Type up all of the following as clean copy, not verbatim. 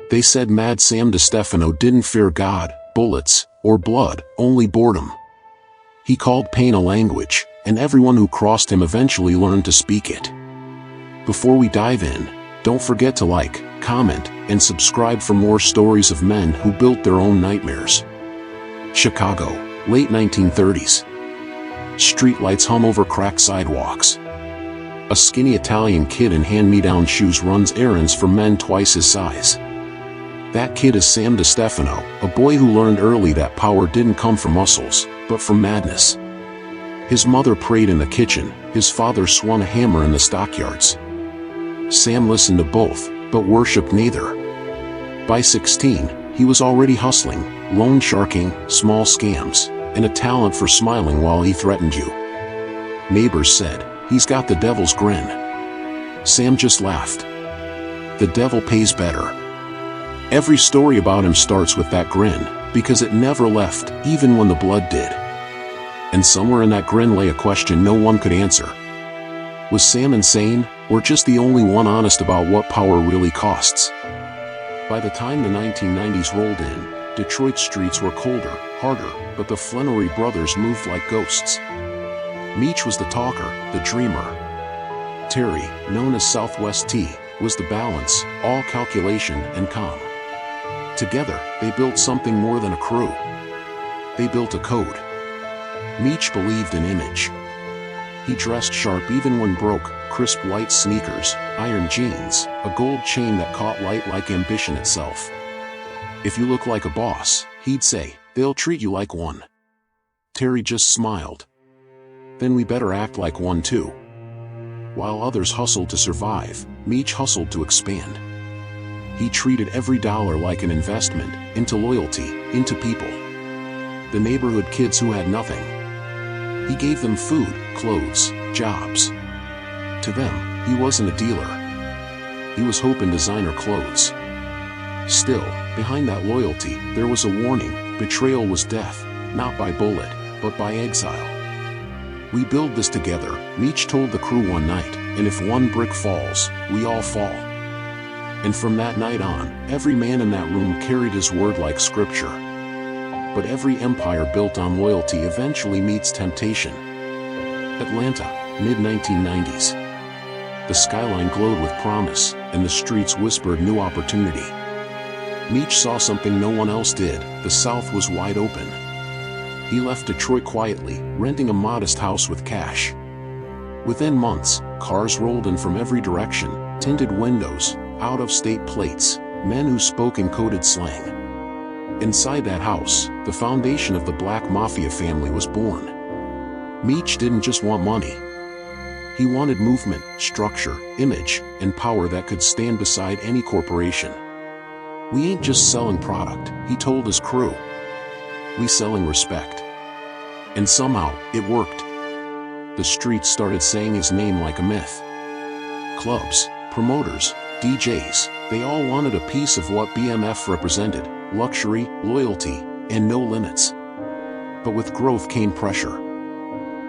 They said Mad Sam Dphano didn't fear God, bullets, or blood, only boredom. He called pain a language, and everyone who crossed him eventually learned to speak it. Before we dive in, don't forget to like, comment, and subscribe for more stories of men who built their own nightmares. Chicago, late 1930s. Streetlights hum over cracked sidewalks. A skinny Italian kid in hand-me-down shoes runs errands for men twice his size. That kid is Sam Dphano, a boy who learned early that power didn't come from muscles, but from madness. His mother prayed in the kitchen, his father swung a hammer in the stockyards. Sam listened to both, but worshipped neither. By 16, he was already hustling, loan sharking, small scams, and a talent for smiling while he threatened you. Neighbors said, "He's got the devil's grin." Sam just laughed. The devil pays better. Every story about him starts with that grin, because it never left, even when the blood did. And somewhere in that grin lay a question no one could answer. Was Sam insane, or just the only one honest about what power really costs? By the time the 1990s rolled in, Detroit streets were colder, harder, but the Flenory brothers moved like ghosts. Meech was the talker, the dreamer. Terry, known as Southwest T, was the balance, all calculation and calm. Together, they built something more than a crew. They built a code. Meech believed in image. He dressed sharp even when broke, crisp white sneakers, iron jeans, a gold chain that caught light like ambition itself. If you look like a boss, he'd say, they'll treat you like one. Terry just smiled. Then we better act like one too. While others hustled to survive, Meech hustled to expand. He treated every dollar like an investment, into loyalty, into people. The neighborhood kids who had nothing. He gave them food, clothes, jobs. To them, he wasn't a dealer. He was hope in designer clothes. Still, behind that loyalty, there was a warning: betrayal was death, not by bullet, but by exile. "We build this together," Meech told the crew one night, "and if one brick falls, we all fall." And from that night on, every man in that room carried his word like scripture. But every empire built on loyalty eventually meets temptation. Atlanta, mid-1990s. The skyline glowed with promise, and the streets whispered new opportunity. Meech saw something no one else did: the South was wide open. He left Detroit quietly, renting a modest house with cash. Within months, cars rolled in from every direction, tinted windows, out-of-state plates, men who spoke in coded slang. Inside that house, the foundation of the Black Mafia family was born. Meech didn't just want money. He wanted movement, structure, image, and power that could stand beside any corporation. "We ain't just selling product," he told his crew. "We selling respect." And somehow, it worked. The streets started saying his name like a myth. Clubs, promoters, DJs, they all wanted a piece of what BMF represented: luxury, loyalty, and no limits. But with growth came pressure.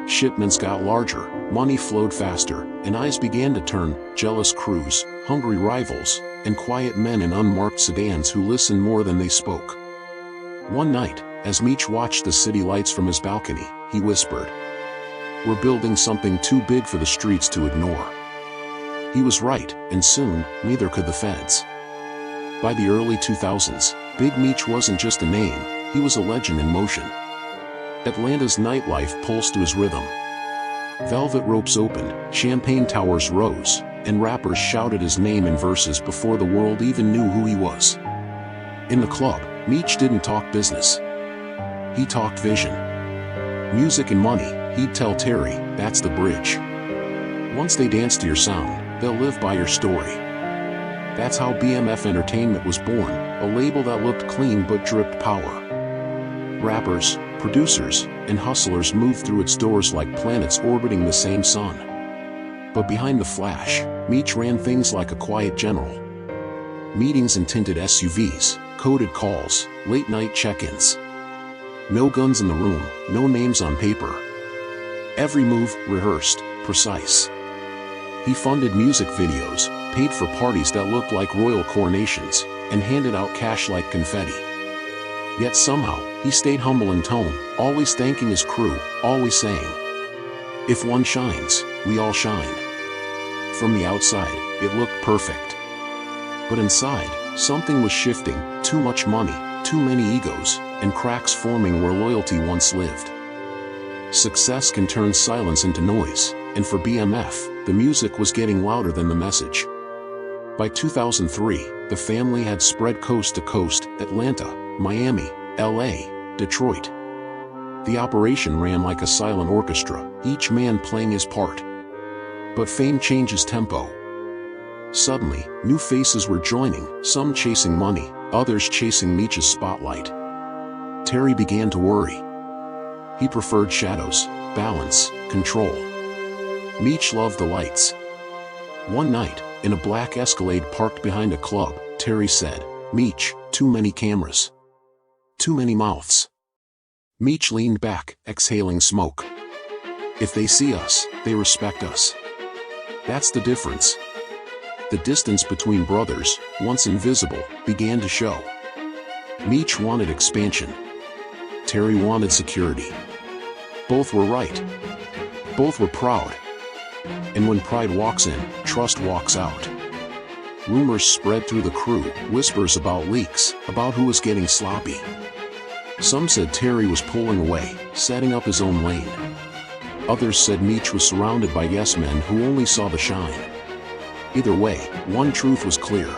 Shipments got larger, money flowed faster, and eyes began to turn: jealous crews, hungry rivals, and quiet men in unmarked sedans who listened more than they spoke. One night, as Meech watched the city lights from his balcony, he whispered, "We're building something too big for the streets to ignore." He was right, and soon, neither could the feds. By the early 2000s, Big Meech wasn't just a name, he was a legend in motion. Atlanta's nightlife pulsed to his rhythm. Velvet ropes opened, champagne towers rose, and rappers shouted his name in verses before the world even knew who he was. In the club, Meech didn't talk business. He talked vision. Music and money, he'd tell Terry, that's the bridge. Once they dance to your sound, they'll live by your story. That's how BMF Entertainment was born, a label that looked clean but dripped power. Rappers, producers, and hustlers moved through its doors like planets orbiting the same sun. But behind the flash, Meech ran things like a quiet general. Meetings in tinted SUVs, coded calls, late-night check-ins. No guns in the room, no names on paper. Every move rehearsed, precise. He funded music videos, paid for parties that looked like royal coronations, and handed out cash like confetti. Yet somehow, he stayed humble in tone, always thanking his crew, always saying, "If one shines, we all shine." From the outside, it looked perfect. But inside, something was shifting, too much money, too many egos, and cracks forming where loyalty once lived. Success can turn silence into noise, and for BMF, the music was getting louder than the message. By 2003, the family had spread coast to coast, Atlanta, Miami, LA, Detroit. The operation ran like a silent orchestra, each man playing his part. But fame changes tempo. Suddenly, new faces were joining, some chasing money, others chasing Meech's spotlight. Terry began to worry. He preferred shadows, balance, control. Meech loved the lights. One night, in a black Escalade parked behind a club, Terry said, "Meech, too many cameras. Too many mouths." Meech leaned back, exhaling smoke. "If they see us, they respect us. That's the difference." The distance between brothers, once invisible, began to show. Meech wanted expansion. Terry wanted security. Both were right. Both were proud. And when pride walks in, trust walks out. Rumors spread through the crew, whispers about leaks, about who was getting sloppy. Some said Terry was pulling away, setting up his own lane. Others said Meech was surrounded by yes-men who only saw the shine. Either way, one truth was clear.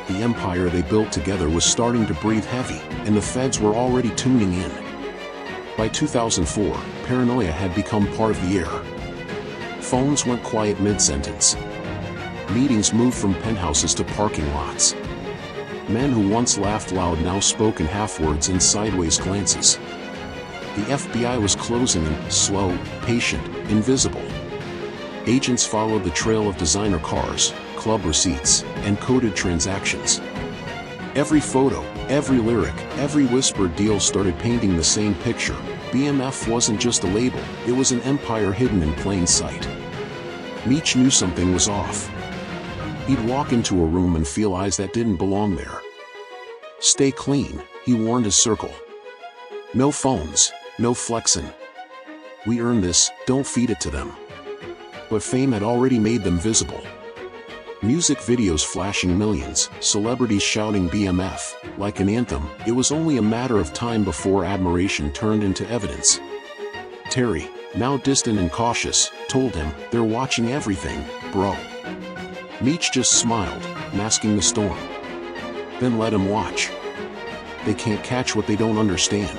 The empire they built together was starting to breathe heavy, and the feds were already tuning in. By 2004, paranoia had become part of the air. Phones went quiet mid-sentence. Meetings moved from penthouses to parking lots. Men who once laughed loud now spoke in half-words and sideways glances. The FBI was closing in, slow, patient, invisible. Agents followed the trail of designer cars, club receipts, and coded transactions. Every photo, every lyric, every whispered deal started painting the same picture. BMF wasn't just a label, it was an empire hidden in plain sight. Meech knew something was off. He'd walk into a room and feel eyes that didn't belong there. "Stay clean," he warned his circle. "No phones, no flexin'. We earn this, don't feed it to them." But fame had already made them visible. Music videos flashing millions, celebrities shouting BMF, like an anthem. It was only a matter of time before admiration turned into evidence. Terry, now distant and cautious, told him, "They're watching everything, bro." Meech just smiled, masking the storm. "Then let him watch. They can't catch what they don't understand."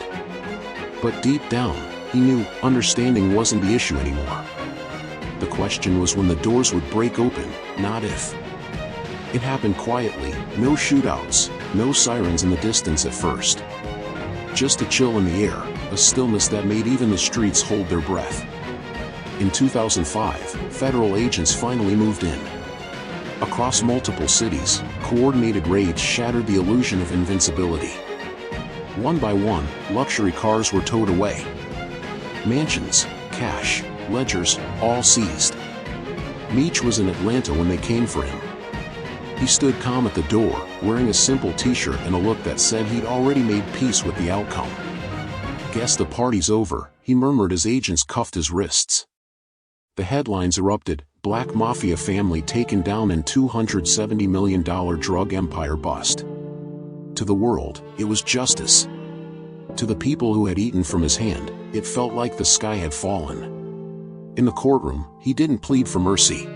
But deep down, he knew understanding wasn't the issue anymore. The question was when the doors would break open, not if. It happened quietly, no shootouts, no sirens in the distance at first. Just a chill in the air, a stillness that made even the streets hold their breath. In 2005, federal agents finally moved in. Across multiple cities, coordinated raids shattered the illusion of invincibility. One by one, luxury cars were towed away. Mansions, cash, ledgers, all seized. Meech was in Atlanta when they came for him. He stood calm at the door, wearing a simple t-shirt and a look that said he'd already made peace with the outcome. "Guess the party's over," he murmured as agents cuffed his wrists. The headlines erupted, Black Mafia Family taken down and $270 million drug empire bust. To the world, it was justice. To the people who had eaten from his hand, it felt like the sky had fallen. In the courtroom, he didn't plead for mercy.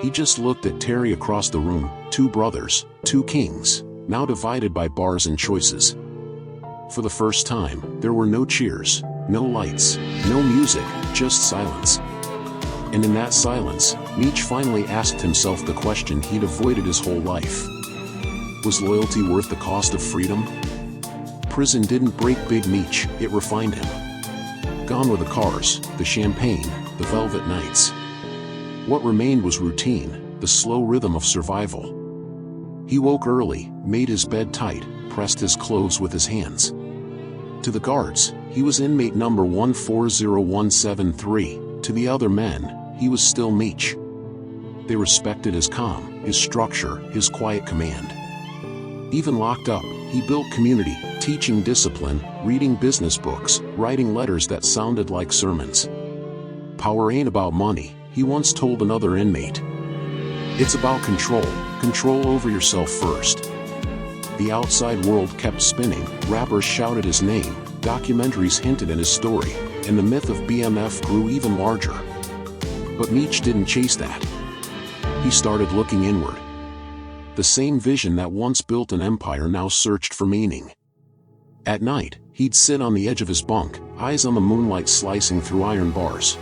He just looked at Terry across the room, two brothers, two kings, now divided by bars and choices. For the first time, there were no cheers, no lights, no music, just silence. And in that silence, Meech finally asked himself the question he'd avoided his whole life. Was loyalty worth the cost of freedom? Prison didn't break Big Meech, it refined him. Gone were the cars, the champagne, the velvet nights. What remained was routine, the slow rhythm of survival. He woke early, made his bed tight, pressed his clothes with his hands. To the guards, he was inmate number 140173. To the other men, he was still Meech. They respected his calm, his structure, his quiet command. Even locked up, he built community, teaching discipline, reading business books, writing letters that sounded like sermons. Power ain't about money, he once told another inmate. It's about control, control over yourself first. The outside world kept spinning, rappers shouted his name, documentaries hinted at his story, and the myth of BMF grew even larger. But Meech didn't chase that. He started looking inward. The same vision that once built an empire now searched for meaning. At night, he'd sit on the edge of his bunk, eyes on the moonlight slicing through iron bars.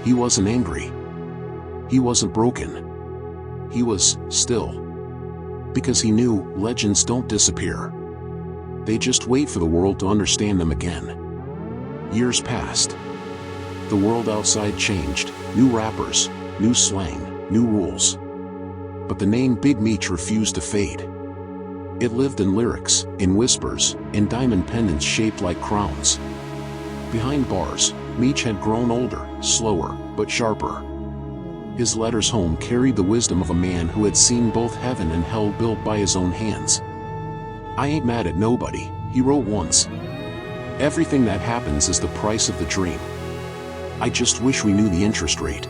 He wasn't angry. He wasn't broken. He was still. Because he knew legends don't disappear. They just wait for the world to understand them again. Years passed. The world outside changed, new rappers, new slang, new rules. But the name Big Meech refused to fade. It lived in lyrics, in whispers, in diamond pendants shaped like crowns. Behind bars, Meech had grown older, slower, but sharper. His letters home carried the wisdom of a man who had seen both heaven and hell built by his own hands. I ain't mad at nobody, he wrote once. Everything that happens is the price of the dream. I just wish we knew the interest rate.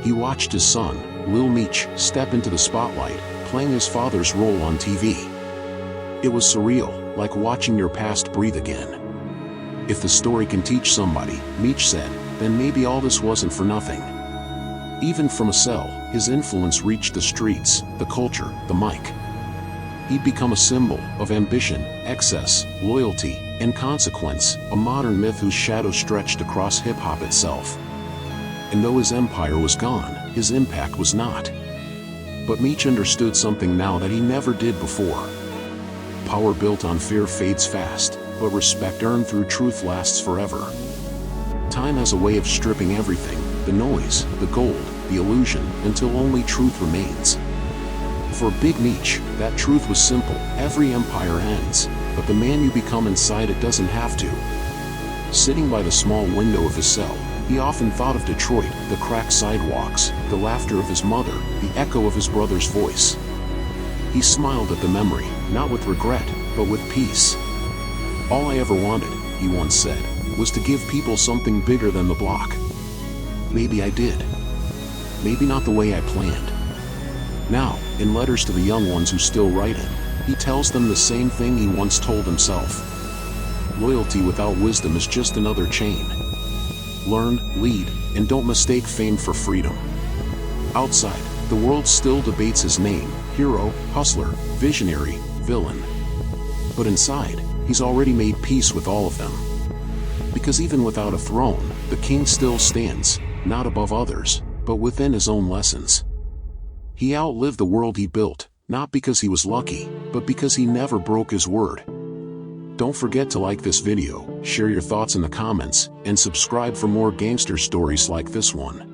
He watched his son, Lil Meech, step into the spotlight, playing his father's role on TV. It was surreal, like watching your past breathe again. If the story can teach somebody, Meech said, then maybe all this wasn't for nothing. Even from a cell, his influence reached the streets, the culture, the mic. He'd become a symbol of ambition, excess, loyalty, and consequence, a modern myth whose shadow stretched across hip-hop itself. And though his empire was gone, his impact was not. But Meech understood something now that he never did before. Power built on fear fades fast, but respect earned through truth lasts forever. Time has a way of stripping everything, the noise, the gold, the illusion, until only truth remains. For Big Meech, that truth was simple: every empire ends, but the man you become inside it doesn't have to. Sitting by the small window of his cell, he often thought of Detroit, the cracked sidewalks, the laughter of his mother, the echo of his brother's voice. He smiled at the memory, not with regret, but with peace. All I ever wanted, he once said, was to give people something bigger than the block. Maybe I did. Maybe not the way I planned. Now, in letters to the young ones who still write him, he tells them the same thing he once told himself. Loyalty without wisdom is just another chain. Learn, lead, and don't mistake fame for freedom. Outside, the world still debates his name: hero, hustler, visionary, villain. But inside, he's already made peace with all of them. Because even without a throne, the king still stands, not above others, but within his own lessons. He outlived the world he built, not because he was lucky, but because he never broke his word. Don't forget to like this video, share your thoughts in the comments, and subscribe for more gangster stories like this one.